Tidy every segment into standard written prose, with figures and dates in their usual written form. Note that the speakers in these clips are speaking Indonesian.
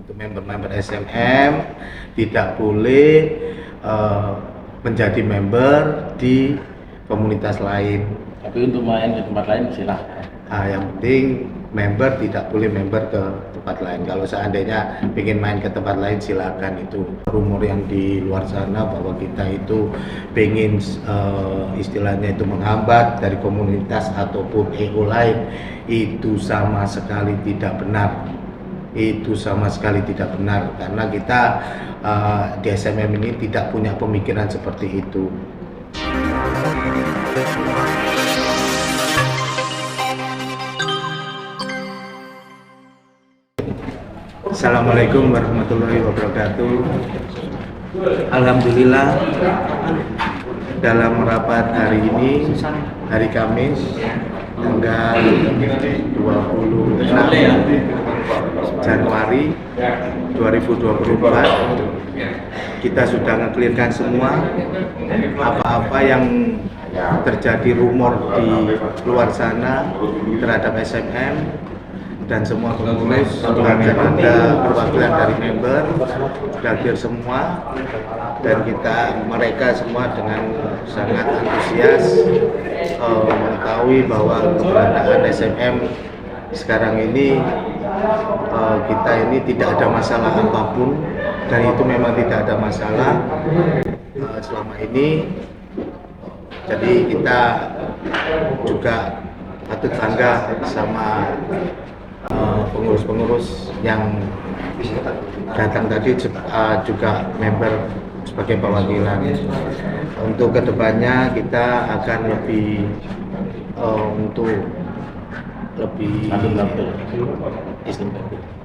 Untuk member-member SMM tidak boleh menjadi member di komunitas lain. Tapi untuk main ke tempat lain silahkan. Yang penting member tidak boleh member ke tempat lain. Kalau seandainya ingin main ke tempat lain silakan. Itu rumor yang di luar sana bahwa kita itu pengen istilahnya itu menghambat dari komunitas ataupun EO lain, itu sama sekali tidak benar. Itu sama sekali tidak benar karena kita di SMM ini tidak punya pemikiran seperti itu. Assalamualaikum warahmatullahi wabarakatuh. Alhamdulillah dalam rapat hari ini, hari Kamis tanggal 26 Januari 2024, kita sudah nge-clearkan semua apa-apa yang terjadi rumor di luar sana terhadap SMM, dan semua pengurus akan ada perwakilan dari member, sudah clear semua, dan mereka semua dengan sangat antusias mengetahui bahwa keberadaan SMM sekarang ini kita ini tidak ada masalah apapun, dan itu memang tidak ada masalah selama ini. Jadi kita juga patut bangga sama pengurus-pengurus yang datang tadi juga member sebagai perwakilan. Untuk kedepannya kita akan lebih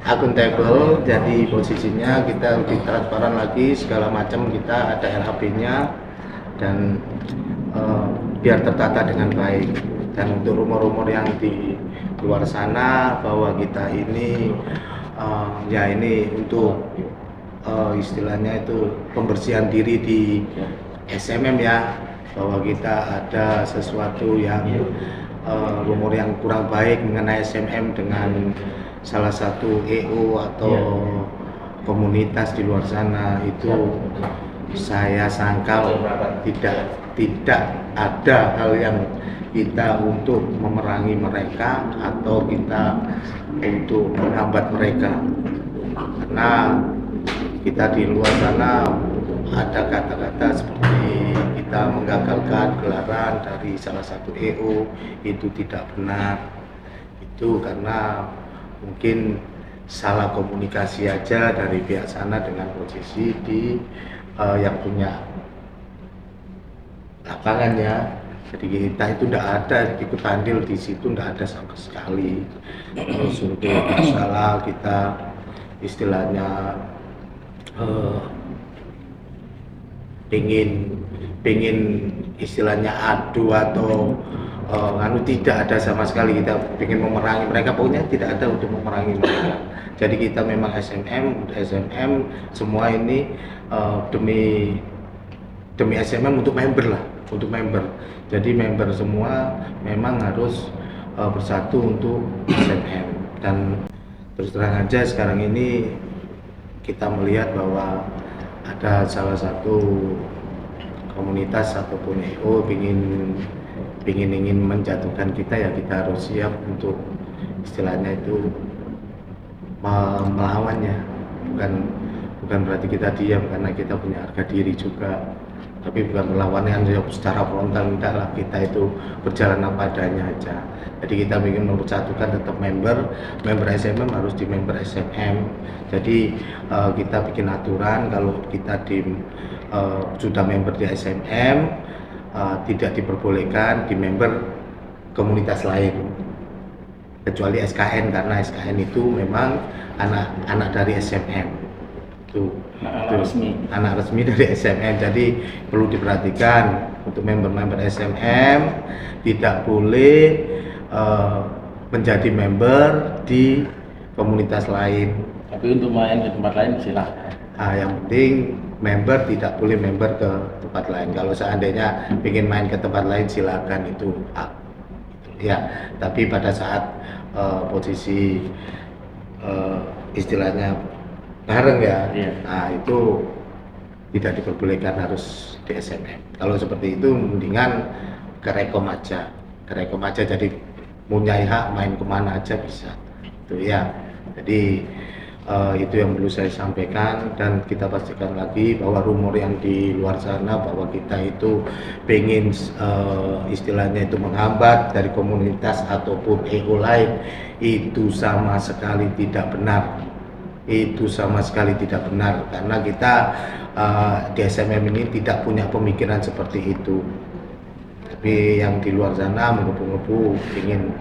akuntabel, jadi posisinya kita lebih transparan lagi, segala macam kita ada LHB-nya, dan biar tertata dengan baik. Dan untuk rumor-rumor yang di luar sana bahwa kita ini ini untuk istilahnya itu pembersihan diri di SMM ya, bahwa kita ada sesuatu yang rumor yang kurang baik mengenai SMM dengan salah satu EO atau komunitas di luar sana, itu saya sangkal tidak ada hal yang kita untuk memerangi mereka atau kita untuk menghambat mereka, karena kita di luar sana ada kata-kata seperti kita menggagalkan gelaran dari salah satu EO, itu tidak benar. Itu karena mungkin salah komunikasi aja dari pihak sana dengan posisi di yang punya lapangannya. Jadi kita itu tidak ada ikut andil di situ, tidak ada sama sekali. Terus untuk masalah kita istilahnya pingin istilahnya adu atau tidak ada sama sekali. Kita ingin memerangi mereka, pokoknya tidak ada untuk memerangi mereka. Jadi kita memang SMM semua ini demi SMM, untuk member lah, untuk member. Jadi member semua memang harus bersatu untuk SMM. Dan terus terang aja sekarang ini kita melihat bahwa ada salah satu komunitas ataupun EO ingin menjatuhkan kita, ya kita harus siap untuk istilahnya itu melawannya. Bukan berarti kita diam, karena kita punya harga diri juga. Tapi bukan melawannya secara frontal, tidak lah, kita itu berjalan apa adanya aja. Jadi kita ingin mempersatukan tetap member SMM harus di member SMM. Jadi kita bikin aturan kalau kita sudah member di SMM tidak diperbolehkan di member komunitas lain kecuali SKN, karena SKN itu memang anak dari SMM. Itu anak resmi dari SMM. Jadi perlu diperhatikan untuk member SMM tidak boleh menjadi member di komunitas lain. Tapi untuk main ke tempat lain silahkan. Yang penting member tidak boleh member ke tempat lain. Kalau seandainya ingin main ke tempat lain silakan, itu ya. Tapi pada saat posisi istilahnya bareng ya. Iya. Nah itu tidak diperbolehkan, harus di SMM. Kalau seperti itu mendingan ke rekom aja, jadi punya hak main kemana aja bisa itu ya. Jadi itu yang perlu saya sampaikan, dan kita pastikan lagi bahwa rumor yang di luar sana bahwa kita itu pengen istilahnya itu menghambat dari komunitas ataupun EO lain, itu sama sekali tidak benar. Itu sama sekali tidak benar, karena kita di SMM ini tidak punya pemikiran seperti itu. Tapi yang di luar sana menggebu-gebu ingin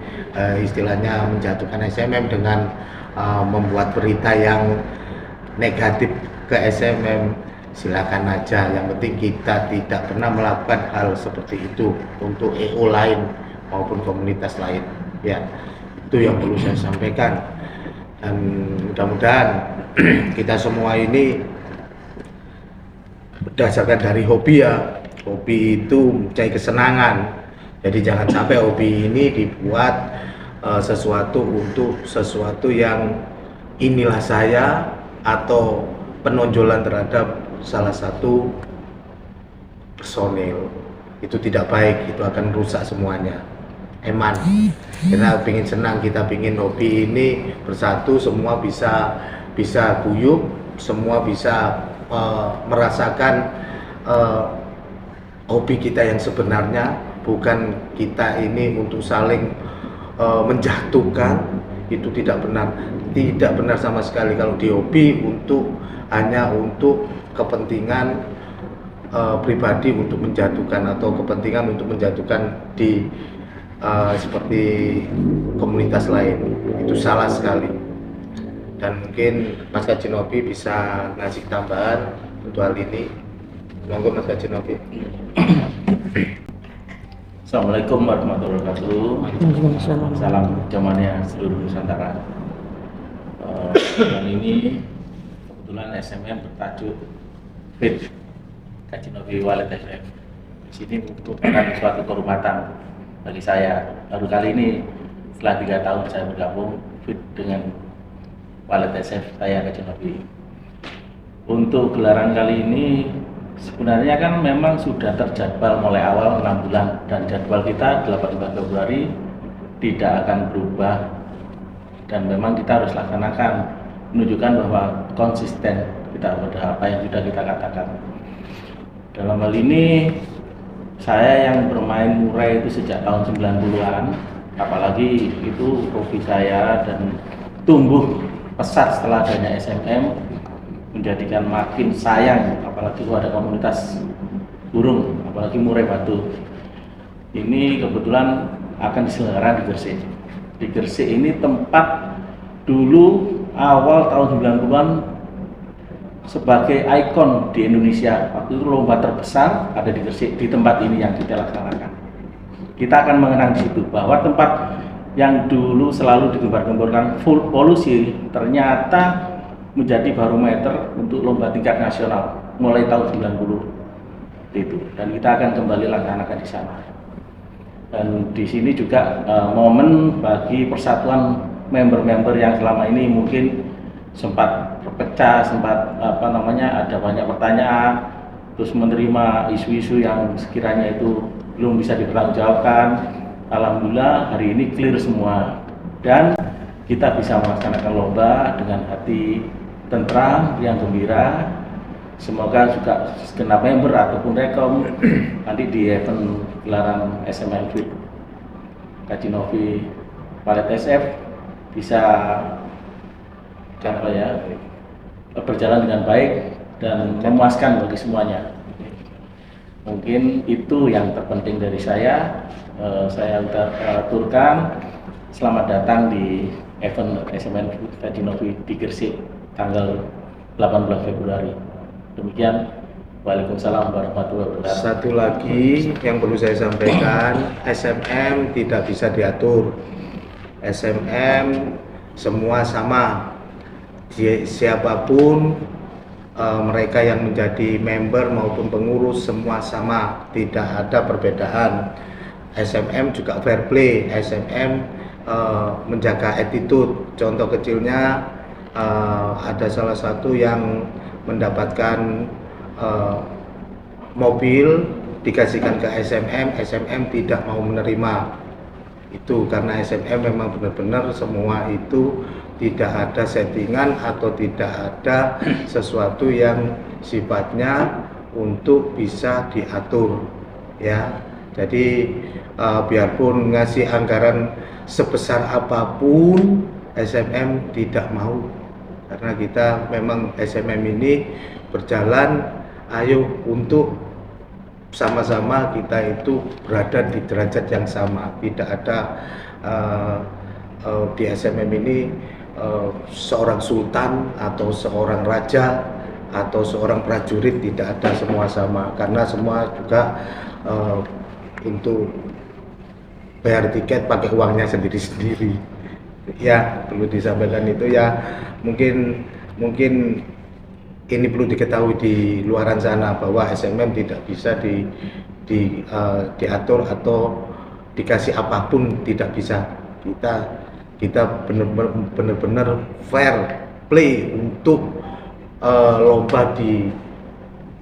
istilahnya menjatuhkan SMM dengan membuat berita yang negatif ke SMM, silakan aja. Yang penting kita tidak pernah melakukan hal seperti itu untuk EO lain maupun komunitas lain ya. Itu yang perlu saya sampaikan, dan mudah-mudahan kita semua ini berdasarkan dari hobi ya. Hobi itu mencari kesenangan, jadi jangan sampai hobi ini dibuat sesuatu untuk sesuatu yang inilah saya, atau penonjolan terhadap salah satu personil. Itu tidak baik, itu akan rusak semuanya. Eman, kita ingin senang, kita ingin hobi ini bersatu, semua bisa guyup, semua bisa merasakan hobi kita yang sebenarnya, bukan kita ini untuk saling menjatuhkan. Itu tidak benar sama sekali. Kalau di hobi hanya untuk kepentingan pribadi, untuk menjatuhkan, atau kepentingan untuk menjatuhkan di seperti komunitas lain, itu salah sekali. Dan mungkin Mas Kajinovi bisa ngasih tambahan untuk hal ini. Monggo Mas Kajinovi. Assalamualaikum warahmatullahi wabarakatuh. Salam jamannya seluruh Nusantara. Dan ini kebetulan SMM bertajuk FIT Kajinovi Wallet SF. Di sini merupakan suatu kehormatan bagi saya. Baru kali ini setelah 3 tahun saya bergabung FIT dengan Wallet SF saya Kajinovi. Untuk gelaran kali ini sebenarnya kan memang sudah terjadwal mulai awal 6 bulan, dan jadwal kita 18 Februari tidak akan berubah, dan memang kita harus laksanakan, menunjukkan bahwa konsisten kita pada apa yang sudah kita katakan. Dalam hal ini saya yang bermain murai itu sejak tahun 90-an, apalagi itu hobi saya, dan tumbuh pesat setelah adanya SMM, menjadikan makin sayang, apalagi kalau ada komunitas burung, apalagi murai batu. Ini kebetulan akan diselenggarakan di Gresik. Di Gresik ini tempat dulu awal tahun 90-an sebagai ikon di Indonesia. Waktu itu lomba terbesar ada di Gresik, di tempat ini yang kita laksanakan. Kita akan mengenang di situ bahwa tempat yang dulu selalu digembar-gemborkan full polusi ternyata menjadi barometer untuk lomba tingkat nasional mulai tahun 90 itu, dan kita akan kembali laksanakan di sana. Dan di sini juga momen bagi persatuan member-member yang selama ini mungkin sempat terpecah, sempat ada banyak pertanyaan, terus menerima isu-isu yang sekiranya itu belum bisa dipertanggungjawabkan. Alhamdulillah hari ini clear semua, dan kita bisa melaksanakan lomba dengan hati tentram, yang gembira. Semoga juga segenap member ataupun rekom nanti di event gelaran SMM FIT Kajinovi Wallet SF bisa berjalan dengan baik dan memuaskan bagi semuanya. Mungkin itu yang terpenting dari saya. Saya aturkan selamat datang di event SMM Kajinovi di Gresik tanggal 18 Februari. Demikian, Waalaikumsalam warahmatullahi wabarakatuh. Satu lagi yang perlu saya sampaikan, SMM tidak bisa diatur. SMM semua sama, siapapun mereka yang menjadi member maupun pengurus semua sama, tidak ada perbedaan. SMM juga fair play, SMM menjaga attitude. Contoh kecilnya ada salah satu yang mendapatkan mobil dikasihkan ke SMM tidak mau menerima itu karena SMM memang benar-benar semua itu tidak ada settingan atau tidak ada sesuatu yang sifatnya untuk bisa diatur ya. Jadi biarpun ngasih anggaran sebesar apapun SMM tidak mau karena kita memang SMM ini berjalan ayo untuk sama-sama kita itu berada di derajat yang sama, tidak ada di SMM ini seorang sultan atau seorang raja atau seorang prajurit, tidak ada, semua sama karena semua juga untuk bayar tiket pakai uangnya sendiri-sendiri ya, perlu disampaikan itu ya. Mungkin ini perlu diketahui di luaran sana bahwa SMM tidak bisa diatur atau dikasih apapun, tidak bisa. Kita benar-benar fair play untuk lomba di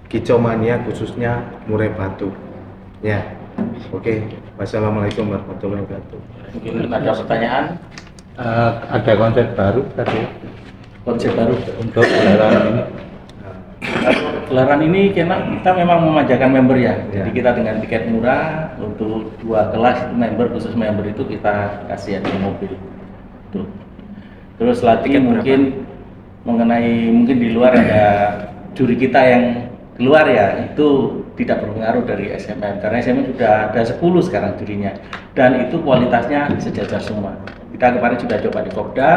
Kicomania khususnya Murai Batu. Ya, oke. Wassalamualaikum warahmatullahi wabarakatuh. Mungkin ada pertanyaan? Ada konsep baru tadi Konsep baru untuk gelaran ini. Gelaran ini kita memang memanjakan member ya. Jadi kita dengan tiket murah untuk 2 kelas itu member, khusus member itu kita kasih hadiah mobil. Tuh. Terus lagi mungkin mungkin di luar ada juri kita yang keluar ya, itu tidak berpengaruh dari SMM karena SMM sudah ada 10 sekarang jurinya dan itu kualitasnya sejajar semua. Kita kemarin sudah coba di Kopda,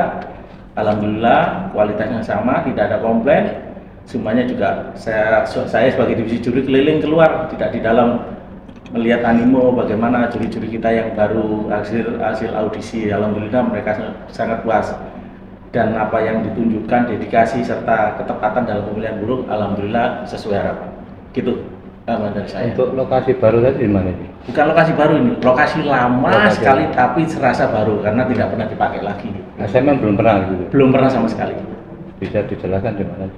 alhamdulillah kualitasnya sama, tidak ada komplain. Semuanya juga saya sebagai divisi juri keliling keluar, tidak di dalam, melihat animo bagaimana juri-juri kita yang baru hasil audisi. Alhamdulillah mereka sangat puas dan apa yang ditunjukkan, dedikasi serta ketepatan dalam pemilihan burung, alhamdulillah sesuai harapan. Gitu dari saya. Untuk lokasi baru tadi di mana ini? Bukan lokasi baru ini, lokasi lama sekali tapi serasa baru karena tidak pernah dipakai lagi. SMM belum pernah gitu. Belum pernah sama sekali. Bisa dijelaskan di mana?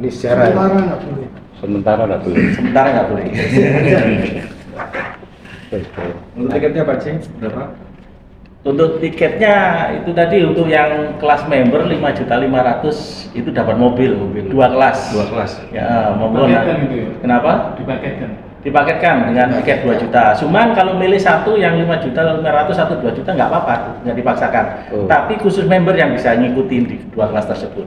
Ini secara Sementara nggak boleh. Sementara nggak boleh. Untuk tiketnya Pak Cing, berapa? Untuk tiketnya itu tadi untuk yang kelas member 5.500.000 itu dapat mobil 2 kelas. 2 kelas. Ya, monggo. Dipaketkan gitu ya? Kenapa? Dipaketkan. Dipaketkan dengan tiket 2 juta. Cuman kalau milih satu yang 5.500.000 atau 2 juta nggak apa-apa, nggak dipaksakan. Tapi khusus member yang bisa ngikutin di 2 kelas tersebut.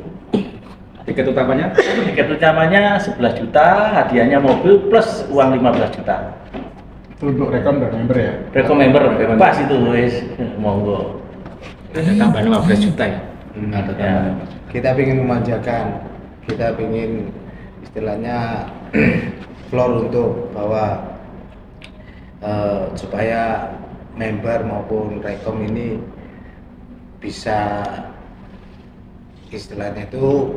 Tiket utamanya? Tiket utamanya 11 juta, hadiahnya mobil plus uang 15 juta. Itu untuk rekom dan member ya? Rekom member bebas itu wis, monggo. Ada tambahan 15 juta ya? Ada tambahan. kita ingin memanjakan, kita ingin istilahnya floor untuk bahwa supaya member maupun rekom ini bisa istilahnya itu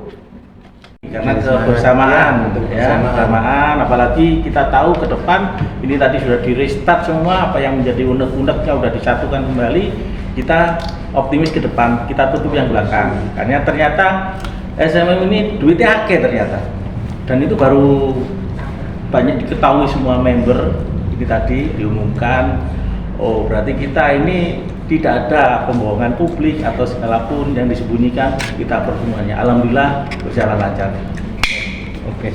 karena kebersamaan ya, kebersamaan, apalagi kita tahu ke depan ini tadi sudah di restart semua, apa yang menjadi unek-uneknya sudah disatukan kembali, kita optimis ke depan, kita tutup yang belakang karena ternyata SMM ini duitnya akeh ternyata, dan itu baru banyak diketahui semua member. Ini tadi diumumkan, oh berarti kita ini tidak ada pembohongan publik atau segala pun yang disembunyikan, kita pertemuannya alhamdulillah berjalan lancar. Oke.